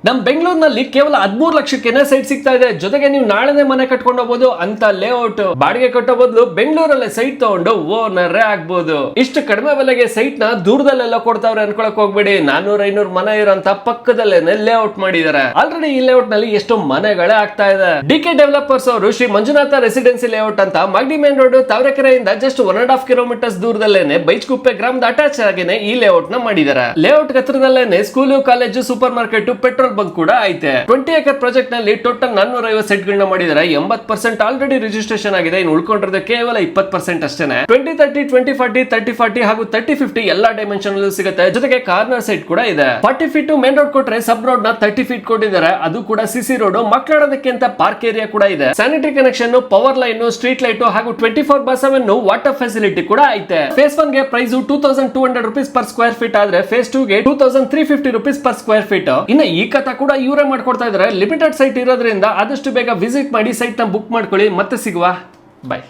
ನಮ್ ಬೆಂಗಳೂರಿನಲ್ಲಿ ಕೇವಲ 13 ಲಕ್ಷಕ್ಕೆ ಸೈಟ್ ಸಿಗ್ತಾ ಇದೆ. ಜೊತೆಗೆ ನೀವು ನಾಳೆನೇ ಮನೆ ಕಟ್ಕೊಂಡು ಹೋಗಬಹುದು ಅಂತ ಲೇಔಟ್. ಬಾಡಿಗೆ ಕಟ್ಟೋ ಬದಲು ಬೆಂಗಳೂರಲ್ಲೇ ಸೈಟ್ ತಗೊಂಡು ಓನರೇ ಆಗ್ಬಹುದು. ಇಷ್ಟು ಕಡಿಮೆ ಬೆಲೆಗೆ ಸೈಟ್ ನ ದೂರದಲ್ಲೆಲ್ಲ ಕೊಡ್ತಾವ್ರೆ ಅನ್ಕೊಳಕ್ ಹೋಗ್ಬೇಡಿ. 400-500 ಮನೆ ಇರೋಂತ ಪಕ್ಕದಲ್ಲೇನೆ ಲೇಔಟ್ ಮಾಡಿದ್ದಾರೆ. ಆಲ್ರೆಡಿ ಈ ಲೇಔಟ್ ನಲ್ಲಿ ಎಷ್ಟು ಮನೆಗಳೇ ಆಗ್ತಾ ಇದೆ. ಡಿಕೆ ಡೆವಲಪರ್ಸ್ ಅವರು ಶ್ರೀ ಮಂಜುನಾಥ ರೆಸಿಡೆನ್ಸಿ ಲೇಔಟ್ ಅಂತ ಮಗ್ಡಿ ಮೇನ್ ರೋಡ್ ತಾವರೆಕೆರೆಯಿಂದ ಜಸ್ಟ್ 1.5 ಕಿಲೋಮೀಟರ್ಸ್ ದೂರದಲ್ಲೇನೆ ಬೈಚ್ಕುಪ್ಪೆ ಗ್ರಾಮದ ಅಟ್ಯಾಚ್ ಆಗಿನೇ ಈ ಲೇಔಟ್ ನ ಮಾಡಿದ್ದಾರೆ. ಲೇಔಟ್ ಹತ್ರದಲ್ಲೇನೆ school, college, super market, petrol bunk ಕೂಡ ಐತೆ. 20 ಎಕರ್ ಪ್ರಾಜೆಕ್ಟ್ ನಲ್ಲಿ ಟೋಟಲ್ 450 ಸೆಟ್ ಗಳನ್ನ ಮಾಡಿದ್ದಾರೆ. 80% ಆಲ್ರೆಡಿ ರಿಜಿಸ್ಟ್ರೇಷನ್ ಆಗಿದೆ. ಇನ್ನು ಉಳ್ಕೊಂಡಿರೋದು ಕೇವಲ 20% ಅಷ್ಟೇನೆ. 2030, 2040, 3040 ಹಾಗೂ 3050 ಎಲ್ಲಾ ಡೈಮೆನ್ಷನ್ ಸಿಗುತ್ತೆ. ಜೊತೆಗೆ ಕಾರ್ನರ್ ಸೈಟ್ ಕೂಡ ಇದೆ. 40 ಫೀಟ್ ಮೇನ್ ರೋಡ್ ಕೊಟ್ರೆ ಸಬ್ ರೋಡ್ ನ 30 ಫೀಟ್ ಕೊಟ್ಟಿದ್ದಾರೆ. ಅದು ಕೂಡ ಸಿಸಿ ರೋಡ್. ಮಕ್ಕಳಾಡೋದಕ್ಕೆ ಅಂತ ಪಾರ್ಕ್ ಏರಿಯಾ ಕೂಡ ಇದೆ. Sanitary connection, power line, street light ಹಾಗೂ 24/7 ವಾಟರ್ ಫೆಸಿಲಿಟಿ ಕೂಡ ಐತೆ. ಫೇಸ್ 1 ಗೆ price 2200 rupees per square feet ಆದ್ರೆ ಫೇಸ್ 2 ಗೆ 2350 ರೂಪೀಸ್ ಪರ್ ಸ್ಕ್ವೇರ್ ಫೀಟ್. ಇನ್ನು ಈ ಕಥಾ ಕೂಡ ಇವರೇ ಮಾಡ್ಕೊಡ್ತಾ ಇದ್ದಾರೆ. ಲಿಮಿಟೆಡ್ ಸೈಟ್ ಇರೋದ್ರಿಂದ ಆದಷ್ಟು ಬೇಗ ವಿಸಿಟ್ ಮಾಡಿ ಸೈಟ್ ನ ಬುಕ್ ಮಾಡ್ಕೊಳ್ಳಿ. ಮತ್ತೆ ಸಿಗುವ. ಬೈ.